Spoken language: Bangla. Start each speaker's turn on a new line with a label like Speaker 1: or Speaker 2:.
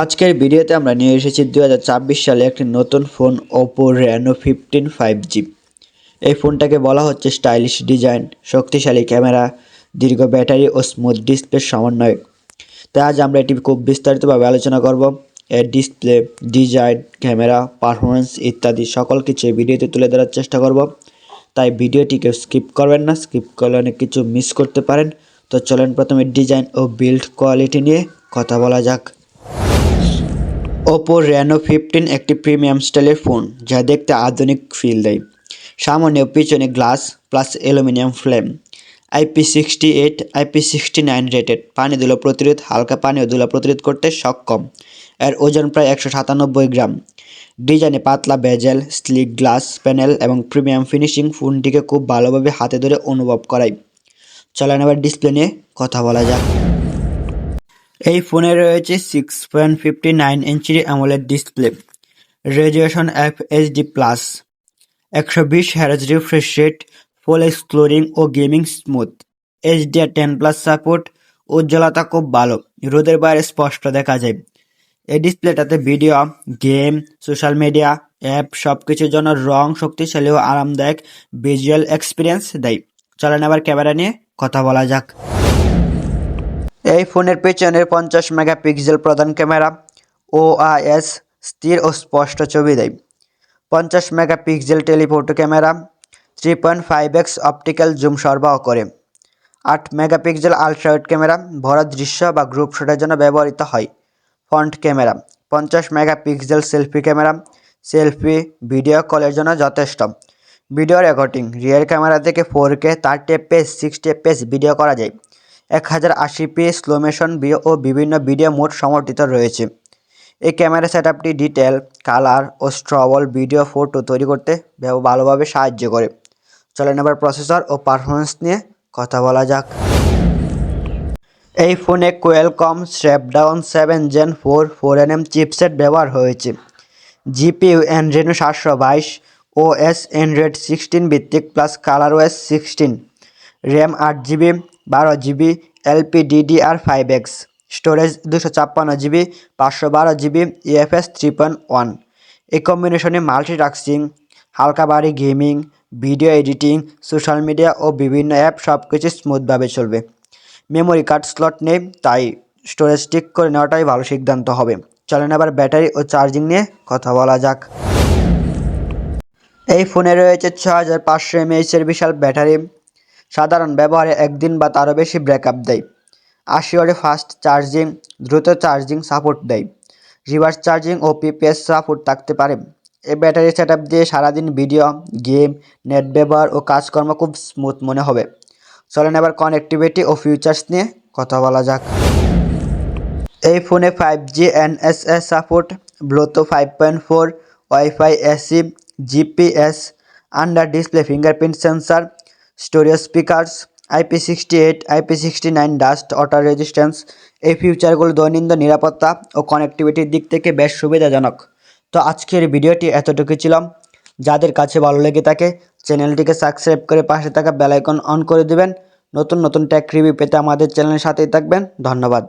Speaker 1: আজকের ভিডিওতে আমরা নিয়ে এসেছি 2024 সালে একটি নতুন ফোন Oppo Reno 15 5G। এই ফোনটাকে বলা হচ্ছে স্টাইলিশ ডিজাইন, শক্তিশালী ক্যামেরা, দীর্ঘ ব্যাটারি ও স্মুথ ডিসপ্লের সমন্বয়। তাই আজ আমরা এটি খুব বিস্তারিতভাবে আলোচনা করব। এর ডিসপ্লে, ডিজাইন, ক্যামেরা, পারফরমেন্স ইত্যাদি সকল কিছু এই ভিডিওতে তুলে ধরার চেষ্টা করব। তাই ভিডিওটিকে স্কিপ করবেন না, স্কিপ করলে অনেক কিছু মিস করতে পারেন। তো চলেন প্রথমে ডিজাইন ও বিল্ড কোয়ালিটি নিয়ে কথা বলা যাক। Oppo Reno 15 একটি প্রিমিয়াম স্টাইলের ফোন যা দেখতে আধুনিক ফিল দেয়। সামনে ও পিছনে glass plus aluminium frame, IP68 IP69 rated, পানি ধুলো প্রতিরোধ, হালকা পানি ও ধুলো প্রতিরোধ করতে সক্ষম। এর ওজন প্রায় 197 গ্রাম। ডিজাইনে পাতলা বেজেল, স্লিক গ্লাস প্যানেল এবং প্রিমিয়াম ফিনিশিং ফোনটিকে খুব ভালোভাবে হাতে ধরে অনুভব করায়। চলেন এবার ডিসপ্লে নিয়ে কথা বলা যাক। এই ফোনে রয়েছে 6.59 ইঞ্চির AMOLED display, resolution FHD+, 120 Hz refresh rate, full exploring ও গেমিং স্মুথ, HDR10+ সাপোর্ট, উজ্জ্বলতা খুব ভালো, রোদের বাইরে স্পষ্ট দেখা যায়। এই ডিসপ্লেটাতে video, game, social media, app সবকিছুর জন্য রং শক্তিশালী ও আরামদায়ক ভিজুয়াল এক্সপিরিয়েন্স দেয়। চলেন আবার ক্যামেরা নিয়ে কথা বলা যাক। এই ফোনের পেছনের 50 মেগাপিক্সেল প্রধান ক্যামেরা OIS স্থির ও স্পষ্ট ছবি দেয়। 50 megapixel telephoto camera 3.5x optical zoom সরবরাহ করে। 8 মেগাপিক্সেল আলট্রাওয়াইড ক্যামেরা বড় দৃশ্য বা গ্রুপ শটের জন্য ব্যবহৃত হয়। Front camera 50 megapixel selfie camera, selfie video কলের জন্য যথেষ্ট। ভিডিও রেকর্ডিং রিয়ার ক্যামেরা থেকে 4K 30fps 60fps ভিডিও করা যায়। 1080p স্লো মোশন ও বিভিন্ন ভিডিও মোড সমর্থিত রয়েছে। এই ক্যামেরা সেটআপটি ডিটেল, কালার ও স্ট্রবল ভিডিও ফটো তৈরি করতে ভালোভাবে সাহায্য করে। চলেন এবার প্রসেসর ও পারফরমেন্স নিয়ে কথা বলা যাক। এই ফোনে Qualcomm Snapdragon 7 Gen 4 4nm chipset ব্যবহার হয়েছে। GPU Adreno 722, OS Android 16 ভিত্তিক plus ColorOS 16, RAM 8GB 12GB LPDDR5X, storage 256GB 512GB UFS 3.1। এই কম্বিনেশনে মাল্টিটাস্কিং, হালকা ভারী gaming, video editing, social media ও বিভিন্ন অ্যাপ সবকিছু স্মুথভাবে চলবে। মেমোরি কার্ড স্লট নেই, তাই স্টোরেজ ঠিক করে নেওয়াটাই ভালো সিদ্ধান্ত হবে। চলেন আবার ব্যাটারি ও চার্জিং নিয়ে কথা বলা যাক। এই ফোনে রয়েছে 6500 mAh এর বিশাল ব্যাটারি, সাধারণ ব্যবহারে একদিন বা তারও বেশি ব্যাকআপ দেয়। 80 ওয়াটে ফাস্ট চার্জিং, দ্রুত চার্জিং সাপোর্ট দেয়। রিভার্স চার্জিং ও পিপিএস সাপোর্ট থাকতে পারে। এই ব্যাটারি সেটআপ দিয়ে সারাদিন ভিডিও, গেম, নেট ব্যবহার ও কাজকর্ম খুব স্মুথ মনে হবে। চলেন এবার কানেক্টিভিটি ও ফিচার্স নিয়ে কথা বলা যাক। এই ফোনে 5G NSA support, Bluetooth 5.4, wifi AC, GPS, under display fingerprint sensor, stereo speakers, IP68 IP69 dust water resistance. এই ফিচারগুলো দৈনন্দিন নিরাপত্তা ও কানেক্টিভিটির দিক থেকে বেশ সুবিধাজনক। তো আজকের ভিডিওটি এতটুকু ছিল। যাদের কাছে ভালো লেগে থাকে চ্যানেলটিকে সাবস্ক্রাইব করে পাশে থাকা বেল আইকন অন করে দিবেন। নতুন নতুন টেক রিভিউ পেতে আমাদের চ্যানেলের সাথেই থাকবেন। ধন্যবাদ।